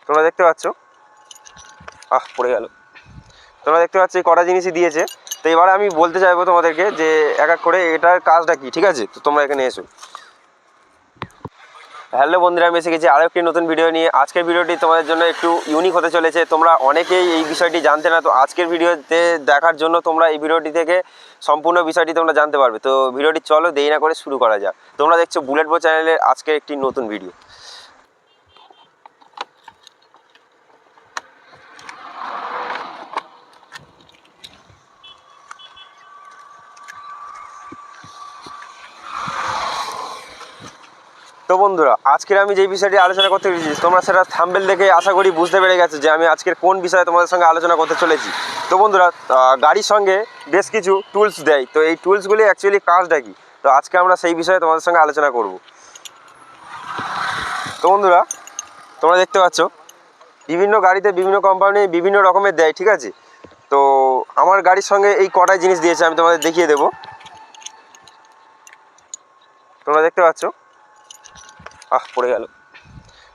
তোমরা দেখতে পাচ্ছ, পড়ে গেল। তোমরা দেখতে পাচ্ছ এই কটা জিনিসই দিয়েছে। তো এবারে আমি বলতে চাইবো তোমাদেরকে যে এক এক করে এটার কাজটা কি, ঠিক আছে? তো তোমরা এখানে এসো। হ্যালো বন্ধুরা, আমি এসে গেছি আরও একটি নতুন ভিডিও নিয়ে। আজকের ভিডিওটি তোমাদের জন্য একটু ইউনিক হতে চলেছে। তোমরা অনেকেই এই বিষয়টি জানতে না, তো আজকের ভিডিওতে দেখার জন্য তোমরা এই ভিডিওটি থেকে সম্পূর্ণ বিষয়টি তোমরা জানতে পারবে। তো ভিডিওটি চলো দেরি না করে শুরু করা যাক। তোমরা দেখছো বুলেট বো চ্যানেলের আজকের একটি নতুন ভিডিও। তো বন্ধুরা, আজকের আমি যে বিষয়টি আলোচনা করতে চলেছি তোমরা সেটা থাম্বনেল দেখে আশা করি বুঝতে পেরে গেছো যে আমি আজকের কোন বিষয়ে তোমাদের সঙ্গে আলোচনা করতে চলেছি। তো বন্ধুরা, গাড়ির সঙ্গে বেশ কিছু টুলস দেয়, তো এই টুলসগুলি অ্যাকচুয়ালি কাজটা কি, তো আজকে আমরা সেই বিষয়ে তোমাদের সঙ্গে আলোচনা করব। তো বন্ধুরা, তোমরা দেখতে পাচ্ছ বিভিন্ন গাড়িতে বিভিন্ন কোম্পানি বিভিন্ন রকমের দেয়, ঠিক আছে? তো আমার গাড়ির সঙ্গে এই কটাই জিনিস দিয়েছে, আমি তোমাদের দেখিয়ে দেবো। তোমরা দেখতে পাচ্ছ, পড়ে গেল।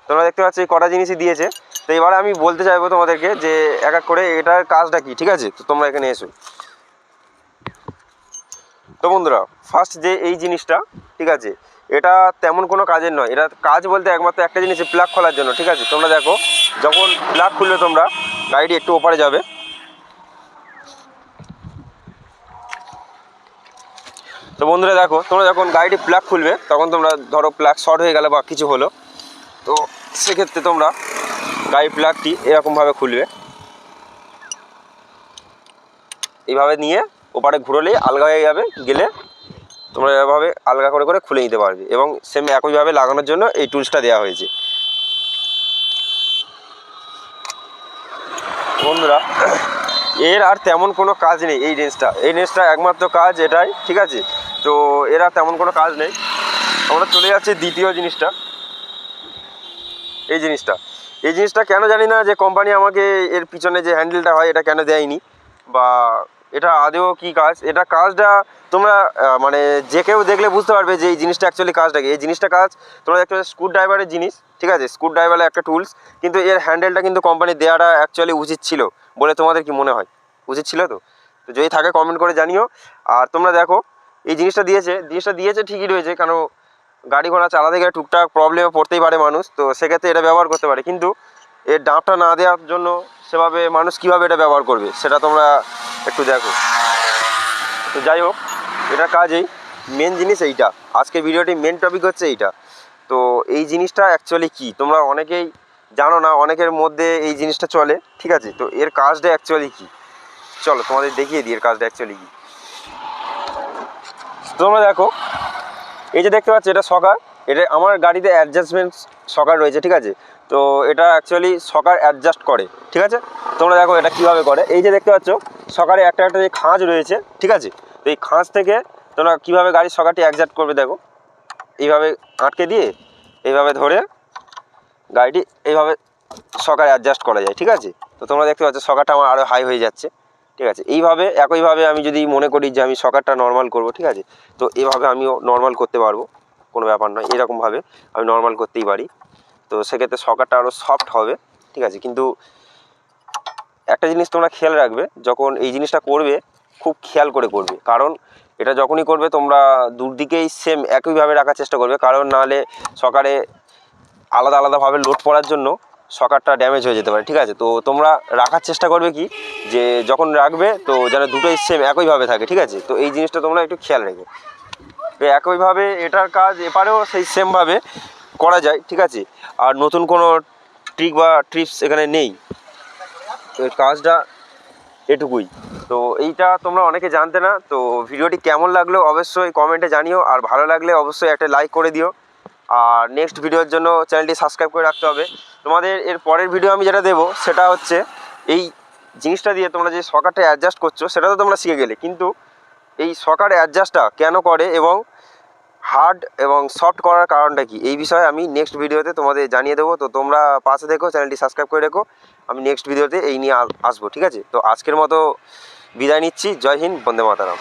তোমরা দেখতে পাচ্ছ এই কটা জিনিসই দিয়েছে। তো এবারে আমি বলতে চাইবো তোমাদেরকে যে এক এক করে এটার কাজটা কি, ঠিক আছে? তো তোমরা এখানে এসো। তো বন্ধুরা, ফার্স্ট যে এই জিনিসটা, ঠিক আছে, এটা তেমন কোনো কাজের নয়। এটা কাজ বলতে একমাত্র একটা জিনিস, প্লাগ খোলার জন্য, ঠিক আছে? তোমরা দেখো, যখন প্লাগ খুললে তোমরা গাড়িটি একটু ওপারে যাবে। তো বন্ধুরা দেখো, তোমরা যখন গাড়িটি প্লাগ খুলবে তখন তোমরা ধরো প্লাগ শর্ট হয়ে গেল বা কিছু হলো, তো সেক্ষেত্রে তোমরা গাড়ির প্লাগটি এরকমভাবে খুলবে। এইভাবে নিয়ে ওপারে ঘুরলেই আলগা হয়ে যাবে, গেলে তোমরা এভাবে আলগা করে করে খুলে নিতে পারবে। এবং সেম একইভাবে লাগানোর জন্য এই টুলসটা দেওয়া হয়েছে। বন্ধুরা, এর আর তেমন কোনো কাজ নেই। এই রেঞ্জটা একমাত্র কাজ এটাই, ঠিক আছে? তো এর আর তেমন কোনো কাজ নেই। আমরা চলে যাচ্ছি দ্বিতীয় জিনিসটা। এই জিনিসটা কেন জানি না যে কোম্পানি আমাকে এর পিছনে যে হ্যান্ডেলটা হয় এটা কেন দেয়নি, বা এটা আদেও কী কাজ। এটা কাজটা তোমরা মানে যে কেউ দেখলে বুঝতে পারবে যে এই জিনিসটা অ্যাকচুয়ালি কাজটা কি। এই জিনিসটা কাজ তোমরা দেখতে পাচ্ছ স্ক্রু ড্রাইভারের জিনিস, ঠিক আছে? স্ক্রু ড্রাইভারের একটা টুলস, কিন্তু এর হ্যান্ডেলটা কিন্তু কোম্পানি দেওয়াটা অ্যাকচুয়ালি উচিত ছিল বলে তোমাদের কি মনে হয়? উচিত ছিল তো? তো যদি থাকে কমেন্ট করে জানিও। আর তোমরা দেখো, এই জিনিসটা দিয়েছে ঠিকই রয়েছে, কারণ গাড়ি ঘোড়া চালাতে গেলে টুকটাক প্রবলেমে পড়তেই পারে মানুষ, তো সেক্ষেত্রে এটা ব্যবহার করতে পারে। কিন্তু এর ডাঁপটা না দেওয়ার জন্য সেভাবে মানুষ কীভাবে এটা ব্যবহার করবে সেটা তোমরা একটু দেখো। তো যাই হোক, এটার কাজেই মেন জিনিস এইটা। আজকের ভিডিওটি মেন টপিক হচ্ছে এইটা। তো এই জিনিসটা অ্যাকচুয়ালি কি তোমরা অনেকেই জানো না, অনেকের মধ্যে এই জিনিসটা চলে, ঠিক আছে? তো এর কাজটা অ্যাকচুয়ালি কি, চলো তোমাদের দেখিয়ে দিই এর কাজটা অ্যাকচুয়ালি কি। তোমরা দেখো, এই যে দেখতে পাচ্ছ এটা সকার, এটা আমার গাড়িতে অ্যাডজাস্টমেন্ট সকার রয়েছে, ঠিক আছে? তো এটা অ্যাকচুয়ালি সকার অ্যাডজাস্ট করে, ঠিক আছে? তোমরা দেখো এটা কীভাবে করে। এই যে দেখতে পাচ্ছ সকারে একটা একটা যে খাঁজ রয়েছে, ঠিক আছে? তো এই খাঁজ থেকে তোমরা কীভাবে গাড়ির সকারটি অ্যাডজাস্ট করবে দেখো। এইভাবে আটকে দিয়ে এইভাবে ধরে গাড়িটি এইভাবে সকার অ্যাডজাস্ট করা যায়, ঠিক আছে? তো তোমরা দেখতে পাচ্ছ সকারটা আমার আরও হাই হয়ে যাচ্ছে, ঠিক আছে? এইভাবে একইভাবে আমি যদি মনে করি যে আমি সকারটা নর্মাল করব, ঠিক আছে, তো এভাবে আমিও নর্মাল করতে পারবো, কোনো ব্যাপার নয়। এরকমভাবে আমি নর্মাল করতেই পারি। তো সেক্ষেত্রে সকারটা আরও সফট হবে, ঠিক আছে? কিন্তু একটা জিনিস তোমরা খেয়াল রাখবে, যখন এই জিনিসটা করবে খুব খেয়াল করে করবে, কারণ এটা যখনই করবে তোমরা দুদিকেই সেম একইভাবে রাখার চেষ্টা করবে, কারণ নাহলে সকারে আলাদা আলাদাভাবে লোড পড়ার জন্য সকারটা ড্যামেজ হয়ে যেতে পারে, ঠিক আছে? তো তোমরা রাখার চেষ্টা করবে কি, যে যখন রাখবে তো যেন দুটোই সেম একইভাবে থাকে, ঠিক আছে? তো এই জিনিসটা তোমরা একটু খেয়াল রেখো। একইভাবে এটার কাজ এপারেও সেই সেমভাবে করা যায়, ঠিক আছে? আর নতুন কোনো ট্রিক বা টিপস এখানে নেই, তো এই কাজটা এটুকুই। তো এইটা তোমরা অনেকে জানতে না। তো ভিডিওটি কেমন লাগলো অবশ্যই কমেন্টে জানিও, আর ভালো লাগলে অবশ্যই একটা লাইক করে দিও। আর নেক্সট ভিডিওর জন্য চ্যানেলটি সাবস্ক্রাইব করে রাখতে হবে। তোমাদের এর পরের ভিডিও আমি যেটা দেবো সেটা হচ্ছে এই জিনিসটা দিয়ে তোমরা যে সকারটা অ্যাডজাস্ট করছো সেটা তো তোমরা শিখে গেলে, কিন্তু এই সকার অ্যাডজাস্টটা কেন করে এবং হার্ড এবং সফট করার কারণটা কি, এই বিষয়ে আমি নেক্সট ভিডিওতে তোমাদের জানিয়ে দেবো। তো তোমরা পাশে দেখো, চ্যানেলটি সাবস্ক্রাইব করে রেখো। আমি নেক্সট ভিডিওতে এই নিয়ে আসবো, ঠিক আছে? তো আজকের মতো বিদায় নিচ্ছি। জয় হিন্দ, বন্দে মাতরম।